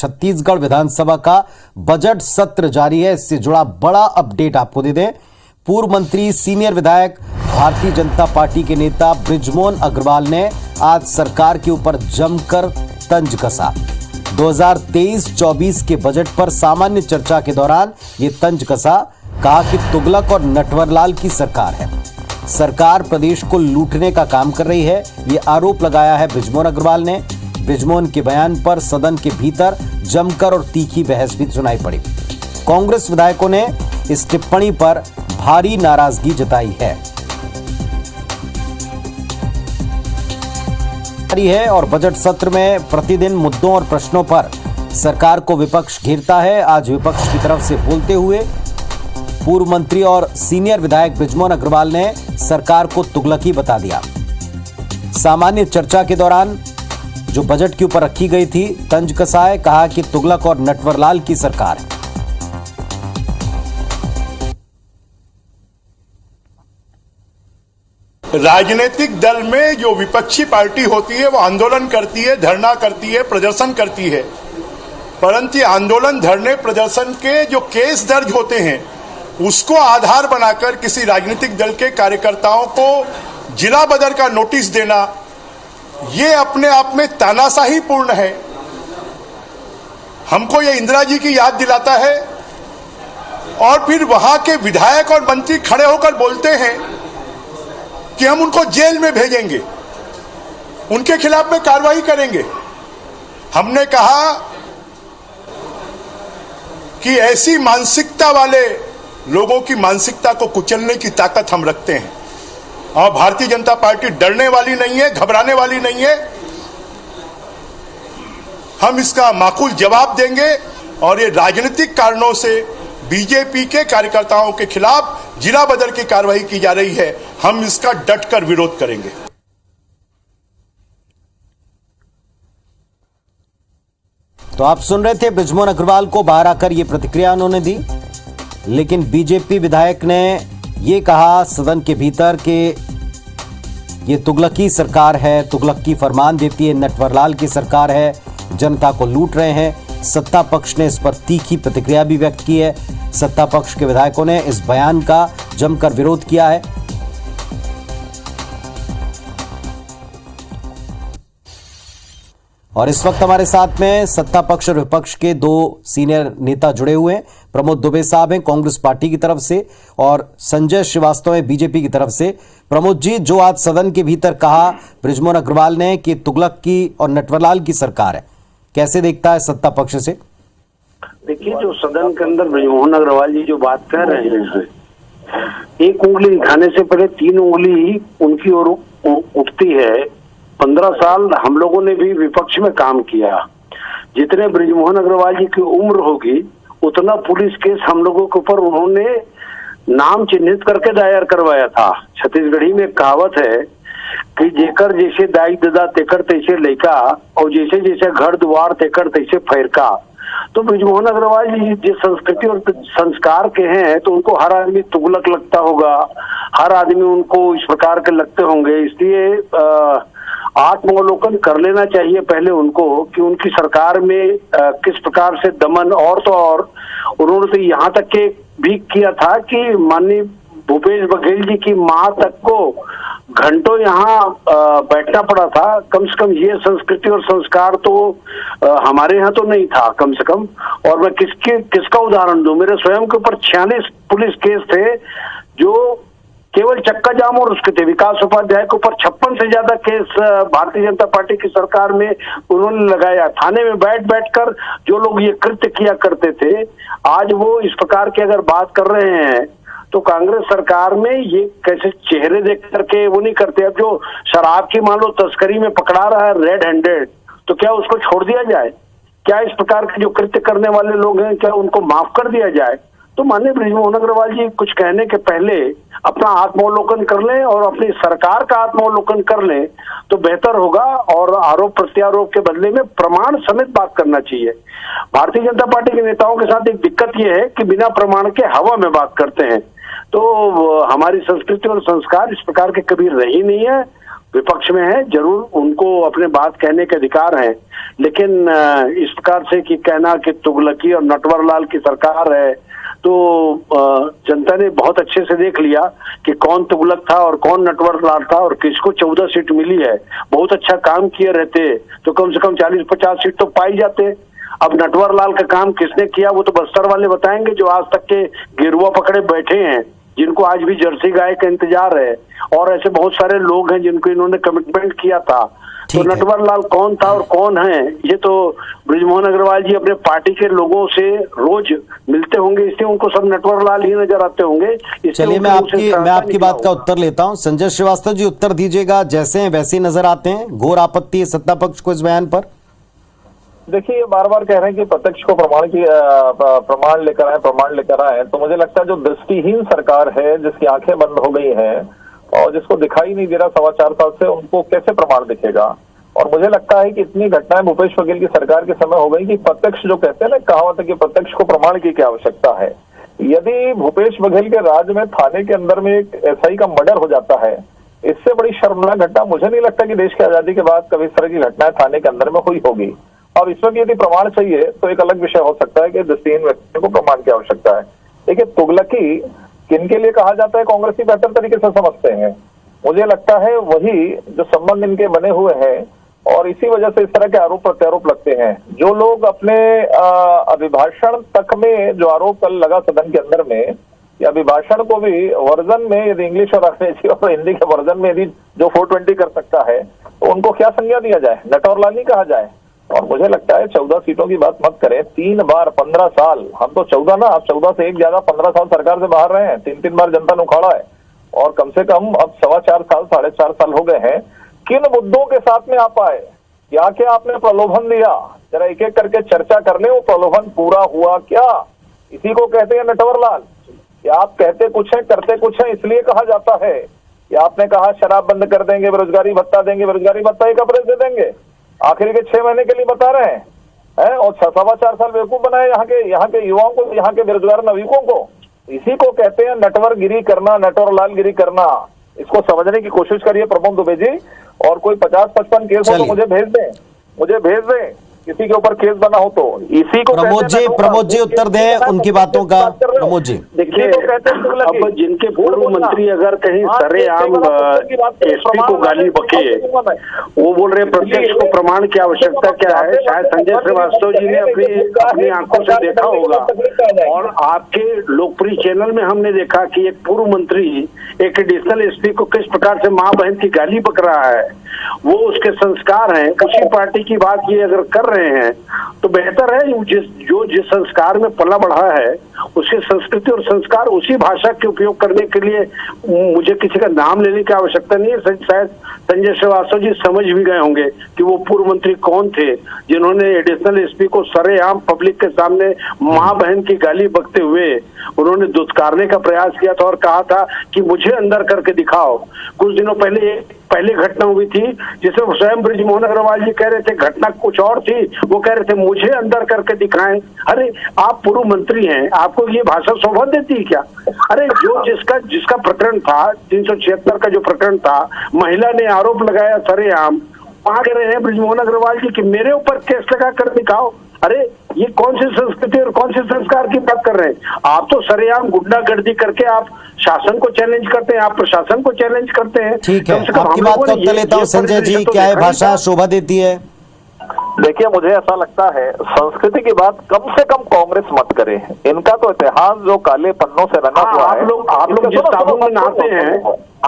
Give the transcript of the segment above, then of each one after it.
छत्तीसगढ़ विधानसभा का बजट सत्र जारी है। इससे जुड़ा बड़ा अपडेट आपको दे दें। पूर्व मंत्री सीनियर विधायक भारतीय जनता पार्टी के नेता बृजमोहन अग्रवाल ने आज सरकार के ऊपर जमकर तंज कसा। 2023-24 के बजट पर सामान्य चर्चा के दौरान ये तंज कसा। कहा कि तुगलक और नटवरलाल की सरकार है, सरकार प्रदेश को लूटने का काम कर रही है, ये आरोप लगाया है बृजमोहन अग्रवाल ने। बृजमोहन के बयान पर सदन के भीतर जमकर और तीखी बहस भी सुनाई पड़ी। कांग्रेस विधायकों ने इस टिप्पणी पर भारी नाराजगी जताई है और बजट सत्र में प्रतिदिन मुद्दों और प्रश्नों पर सरकार को विपक्ष घेरता है। आज विपक्ष की तरफ से बोलते हुए पूर्व मंत्री और सीनियर विधायक बृजमोहन अग्रवाल ने सरकार को तुगलकी बता दिया। सामान्य चर्चा के दौरान जो बजट के ऊपर रखी गई थी तंज कसा है। कहा कि तुगलक और नटवरलाल की सरकार है। राजनीतिक दल में जो विपक्षी पार्टी होती है वो आंदोलन करती है, धरना करती है, प्रदर्शन करती है, परंतु आंदोलन, धरने, प्रदर्शन के जो केस दर्ज होते हैं उसको आधार बनाकर किसी राजनीतिक दल के कार्यकर्ताओं को जिला बदर का नोटिस देना, ये अपने आप में तानाशाही पूर्ण है। हमको ये इंदिरा जी की याद दिलाता है। और फिर वहां के विधायक और मंत्री खड़े होकर बोलते हैं कि हम उनको जेल में भेजेंगे, उनके खिलाफ में कार्रवाई करेंगे। हमने कहा कि ऐसी मानसिकता वाले लोगों की मानसिकता को कुचलने की ताकत हम रखते हैं और भारतीय जनता पार्टी डरने वाली नहीं है, घबराने वाली नहीं है। हम इसका माकूल जवाब देंगे और ये राजनीतिक कारणों से बीजेपी के कार्यकर्ताओं के खिलाफ जिला बदर की कार्रवाई की जा रही है, हम इसका डटकर विरोध करेंगे। तो आप सुन रहे थे बृजमोहन अग्रवाल को बाहर आकर ये प्रतिक्रिया उन्होंने दी। लेकिन बीजेपी विधायक ने ये कहा सदन के भीतर कि ये तुगलकी सरकार है, तुगलकी फरमान देती है, नटवरलाल की सरकार है, जनता को लूट रहे हैं। सत्ता पक्ष ने इस पर तीखी प्रतिक्रिया भी व्यक्त की है। सत्ता पक्ष के विधायकों ने इस बयान का जमकर विरोध किया है। और इस वक्त हमारे साथ में सत्ता पक्ष और विपक्ष के दो सीनियर नेता जुड़े हुए हैं। प्रमोद दुबे साहब हैं कांग्रेस पार्टी की तरफ से और संजय श्रीवास्तव हैं बीजेपी की तरफ से। प्रमोद जी, जो आज सदन के भीतर कहा बृजमोहन अग्रवाल ने कि तुगलक की और नटवरलाल की सरकार है, कैसे देखता है सत्ता पक्ष से? देखिए, जो सदन के अंदर बृजमोहन अग्रवाल जी जो बात कर रहे हैं, एक उंगली दिखाने से पहले तीन उंगली उनकी ओर उठती है। 15 साल हम लोगों ने भी विपक्ष में काम किया। जितने बृजमोहन अग्रवाल जी की उम्र होगी उतना पुलिस केस हम लोगों के ऊपर उन्होंने नाम चिन्हित करके दायर करवाया था। छत्तीसगढ़ी में कहावत है कि जेकर जैसे दाई ददा तेकर तैसे लैका और जैसे जैसे घर द्वार तेकर तैसे फैरका। तो बृजमोहन अग्रवाल जी जिस संस्कृति और संस्कार के हैं तो उनको हर आदमी तुगलक लगता होगा, हर आदमी उनको इस प्रकार के लगते होंगे। इसलिए आत्मावलोकन कर लेना चाहिए पहले उनको कि उनकी सरकार में किस प्रकार से दमन, और तो और उन्होंने तो यहाँ तक के भी किया था कि माननीय भूपेश बघेल जी की मां तक को घंटों यहाँ बैठना पड़ा था। कम से कम ये संस्कृति और संस्कार तो हमारे यहाँ तो नहीं था कम से कम। और मैं किसका उदाहरण दूं, मेरे स्वयं के ऊपर 46 पुलिस केस थे जो केवल चक्का जाम और उसके थे। विकास उपाध्याय के ऊपर 56 से ज्यादा केस भारतीय जनता पार्टी की सरकार में उन्होंने लगाया। थाने में बैठ कर जो लोग ये कृत्य किया करते थे, आज वो इस प्रकार की अगर बात कर रहे हैं तो कांग्रेस सरकार में ये कैसे चेहरे देख करके वो नहीं करते। अब जो शराब की मान लो तस्करी में पकड़ा रहा है रेड हैंडेड, तो क्या उसको छोड़ दिया जाए? क्या इस प्रकार के जो कृत्य करने वाले लोग हैं क्या उनको माफ कर दिया जाए? तो माननीय बृजमोहन अग्रवाल जी कुछ कहने के पहले अपना आत्मावलोकन कर लें और अपनी सरकार का आत्मावलोकन कर लें तो बेहतर होगा। और आरोप प्रत्यारोप के बदले में प्रमाण समेत बात करना चाहिए। भारतीय जनता पार्टी के नेताओं के साथ एक दिक्कत यह है कि बिना प्रमाण के हवा में बात करते हैं। तो हमारी संस्कृति और संस्कार इस प्रकार के कभी रही नहीं है विपक्ष में है, जरूर उनको अपने बात कहने के अधिकार है, लेकिन इस प्रकार से कि कहना कि तुगलकी और नटवरलाल की सरकार है, तो जनता ने बहुत अच्छे से देख लिया कि कौन तुगलक था और कौन नटवरलाल था और किसको 14 सीट मिली है। बहुत अच्छा काम किए रहते तो कम से कम 40-50 सीट तो पाई जाते। अब नटवरलाल का काम किसने किया वो तो बस्तर वाले बताएंगे, जो आज तक के गेरुआ पकड़े बैठे हैं, जिनको आज भी जर्सी गाय का इंतजार है, और ऐसे बहुत सारे लोग हैं जिनको इन्होंने कमिटमेंट किया था। तो नटवरलाल कौन था और कौन है, ये तो बृजमोहन अग्रवाल जी अपने पार्टी के लोगों से रोज मिलते होंगे, इसलिए उनको सब नटवरलाल ही नजर आते होंगे। चलिए मैं आपकी बात का उत्तर लेता हूं। संजय श्रीवास्तव जी उत्तर दीजिएगा। जैसे हैं वैसे ही नजर आते हैं। घोर आपत्ति है सत्ता पक्ष को इस बयान पर। देखिए, ये बार बार कह रहे हैं कि प्रत्यक्ष को प्रमाण लेकर आए, तो मुझे लगता है जो दृष्टिहीन सरकार है, जिसकी आंखें बंद हो गई हैं और जिसको दिखाई नहीं दे रहा 4.25 साल से, उनको कैसे प्रमाण दिखेगा। और मुझे लगता है कि इतनी घटनाएं भूपेश बघेल की सरकार के समय हो गई कि प्रत्यक्ष, जो कहते हैं ना, कहावत है कि प्रत्यक्ष को प्रमाण की क्या आवश्यकता है। यदि भूपेश बघेल के राज में थाने के अंदर में एक एसआई का मर्डर हो जाता है, इससे बड़ी शर्मनाक घटना मुझे नहीं लगता कि देश की आजादी के बाद कभी इस तरह की घटनाएं थाने के अंदर में हुई होगी। और इसमें भी यदि प्रमाण चाहिए तो एक अलग विषय हो सकता है कि दृष्टिहीन व्यक्ति को प्रमाण की आवश्यकता है। देखिए, तुगलकी किनके लिए कहा जाता है कांग्रेसी बेहतर तरीके से समझते हैं। मुझे लगता है वही जो संबंध इनके बने हुए हैं, और इसी वजह से इस तरह के आरोप प्रत्यारोप लगते हैं। जो लोग अपने अभिभाषण तक में जो आरोप कल लगा सदन के अंदर में, या अभिभाषण को भी वर्जन में यदि इंग्लिश और अंग्रेजी और हिंदी के वर्जन में यदि जो 420 कर सकता है, तो उनको क्या संज्ञा दिया जाए, नटवरलाल ही कहा जाए। और मुझे लगता है 14 सीटों की बात मत करें, 3 बार 15 साल, हम तो 14 ना, आप 14 से एक ज्यादा 15 साल सरकार से बाहर रहे हैं, 3-3 बार जनता ने उखाड़ा है, और कम से कम अब 4.25 साल 4.5 साल हो गए हैं। किन मुद्दों के साथ में आप आए, क्या क्या आपने प्रलोभन दिया, जरा एक एक करके चर्चा कर ले, वो प्रलोभन पूरा हुआ क्या? इसी को कहते हैं नटवरलाल। या आप कहते कुछ है करते कुछ है, इसलिए कहा जाता है कि आपने कहा शराब बंद कर देंगे, बेरोजगारी भत्ता देंगे, बेरोजगारी भत्ता एक अप्रैल से देंगे, आखिरी के 6 महीने के लिए बता रहे हैं, और 4.25 साल बेवकूफ बनाए यहाँ के युवाओं को, यहाँ के बेरोजगार नवीकों को। इसी को कहते हैं नटवरगिरी करना, नटवरलालगिरी करना। इसको समझने की कोशिश करिए प्रमोद दुबे जी, और कोई 50-55 केस हो तो मुझे भेज दें, किसी के ऊपर केस बना हो तो। इसी को प्रमोद जी उत्तर दें उनकी बातों का। प्रमोद जी देखिए, अब जिनके पूर्व मंत्री अगर कहीं सरेआम एसपी को गाली बके, वो बोल रहे प्रत्यक्ष को प्रमाण की आवश्यकता क्या है। शायद संजय श्रीवास्तव जी ने अपनी आंखों से देखा होगा, और आपके लोकप्रिय चैनल में हमने देखा कि एक पूर्व मंत्री एक एडिशनल एसपी को किस प्रकार से माँ बहन की गाली बक रहा है। वो उसके संस्कार हैं, उसी पार्टी की बात ये अगर कर रहे हैं तो बेहतर है जिस संस्कार में पला बढ़ा है, उसकी संस्कृति और संस्कार, उसी भाषा के उपयोग करने के लिए मुझे किसी का नाम लेने की आवश्यकता नहीं है। शायद संजय श्रीवास्तव जी समझ भी गए होंगे कि वो पूर्व मंत्री कौन थे जिन्होंने एडिशनल एसपी को सरेआम पब्लिक के सामने माँ बहन की गाली बकते हुए उन्होंने दुत्कारने का प्रयास किया था और कहा था कि मुझे अंदर करके दिखाओ। कुछ दिनों पहले घटना हुई थी जिसमें स्वयं बृजमोहन अग्रवाल जी कह रहे थे घटना कुछ और थी, वो कह रहे थे मुझे अंदर करके दिखाएं। अरे आप पूर्व मंत्री हैं, आपको ये भाषा शोभा देती है क्या? अरे जो जिसका प्रकरण था 376 का जो प्रकरण था, महिला ने आरोप लगाया सरेआम, वहां कह रहे हैं बृजमोहन अग्रवाल जी कि मेरे ऊपर केस लगा कर दिखाओ। अरे ये कौन सी संस्कृति और कौन से संस्कार की बात कर रहे हैं आप? तो सरेआम गुंडागर्दी करके आप शासन को चैलेंज करते हैं, आप प्रशासन को चैलेंज करते हैं। ठीक है, आपकी बात का उत्तर लेता हूं। संजय जी, क्या है भाषा शोभा देती है? देखिए, मुझे ऐसा लगता है संस्कृति की बात कम से कम कांग्रेस मत करे। इनका तो इतिहास जो काले पन्नों से रंगा हुआ है। आप लोग जिस साबुन में नहाते हैं,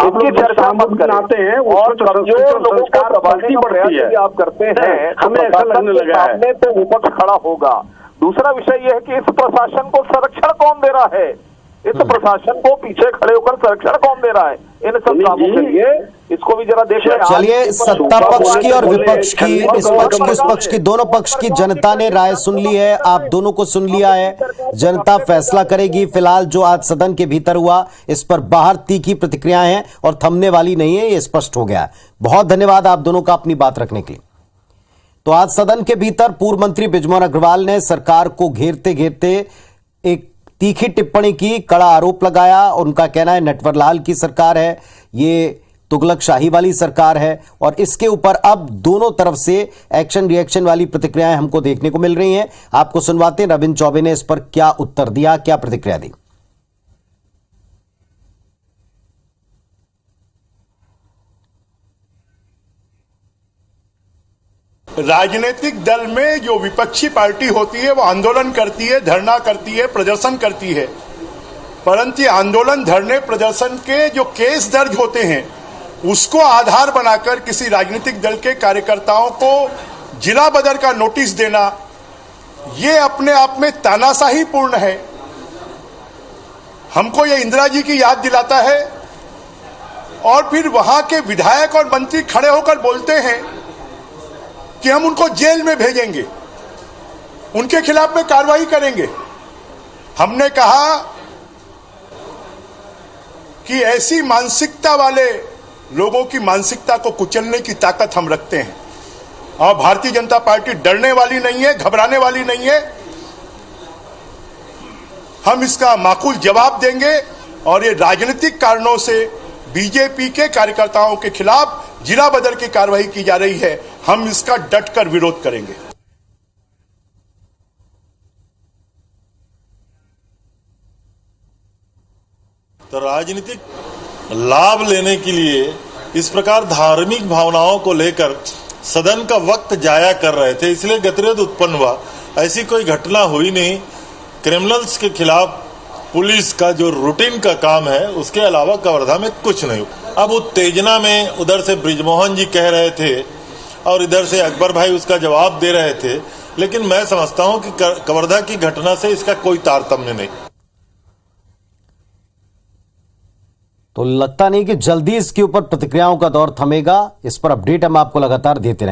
इनकी चर्चा मत करते हैं, और जो लोगों को दबाने का प्रयास आप करते हैं, हमें ऐसा लगने लगा है तो विपक्ष खड़ा होगा। दूसरा विषय यह है कि इस प्रशासन को संरक्षण कौन दे रहा है, इस प्रशासन को पीछे खड़े होकर संरक्षण कौन दे रहा है इन सब कामों के लिए, इसको भी जरा देख लें। चलिए, सत्ता पक्ष की और विपक्ष की, इस पक्ष की, दोनों पक्ष की जनता ने राय सुन ली है, आप दोनों को सुन लिया है, जनता फैसला करेगी। फिलहाल जो आज सदन के भीतर हुआ, इस पर बाहर तीखी प्रतिक्रियाएं हैं और थमने वाली नहीं है, ये स्पष्ट हो गया है। बहुत धन्यवाद आप दोनों का अपनी बात रखने के लिए। तो आज सदन के भीतर पूर्व मंत्री बृजमोहन अग्रवाल ने सरकार को घेरते घेरते एक तीखी टिप्पणी की, कड़ा आरोप लगाया। उनका कहना है नटवरलाल की सरकार है, ये तुगलकशाही वाली सरकार है और इसके ऊपर अब दोनों तरफ से एक्शन रिएक्शन वाली प्रतिक्रियाएं हमको देखने को मिल रही हैं। आपको सुनवाते हैं रविंद्र चौबे ने इस पर क्या उत्तर दिया, क्या प्रतिक्रिया दी। राजनीतिक दल में जो विपक्षी पार्टी होती है वो आंदोलन करती है, धरना करती है, प्रदर्शन करती है, परंतु आंदोलन धरने प्रदर्शन के जो केस दर्ज होते हैं उसको आधार बनाकर किसी राजनीतिक दल के कार्यकर्ताओं को जिला बदर का नोटिस देना ये अपने आप में तानाशाही पूर्ण है। हमको ये इंदिरा जी की याद दिलाता है। और फिर वहां के विधायक और मंत्री खड़े होकर बोलते हैं कि हम उनको जेल में भेजेंगे, उनके खिलाफ में कार्रवाई करेंगे। हमने कहा कि ऐसी मानसिकता वाले लोगों की मानसिकता को कुचलने की ताकत हम रखते हैं और भारतीय जनता पार्टी डरने वाली नहीं है, घबराने वाली नहीं है। हम इसका माकूल जवाब देंगे और ये राजनीतिक कारणों से बीजेपी के कार्यकर्ताओं के खिलाफ जिला बदर की कार्रवाई की जा रही है, हम इसका डटकर विरोध करेंगे। तो राजनीतिक लाभ लेने के लिए इस प्रकार धार्मिक भावनाओं को लेकर सदन का वक्त जाया कर रहे थे, इसलिए गतिरोध उत्पन्न हुआ। ऐसी कोई घटना हुई नहीं। क्रिमिनल्स के खिलाफ पुलिस का जो रूटीन का काम है उसके अलावा कवर्धा में कुछ नहीं। अब उत्तेजना में उधर से बृजमोहन जी कह रहे थे और इधर से अकबर भाई उसका जवाब दे रहे थे, लेकिन मैं समझता हूं कि कवर्धा की घटना से इसका कोई तारतम्य नहीं। तो लगता नहीं कि जल्दी इसके ऊपर प्रतिक्रियाओं का दौर थमेगा। इस पर अपडेट हम आपको लगातार देते रहेंगे।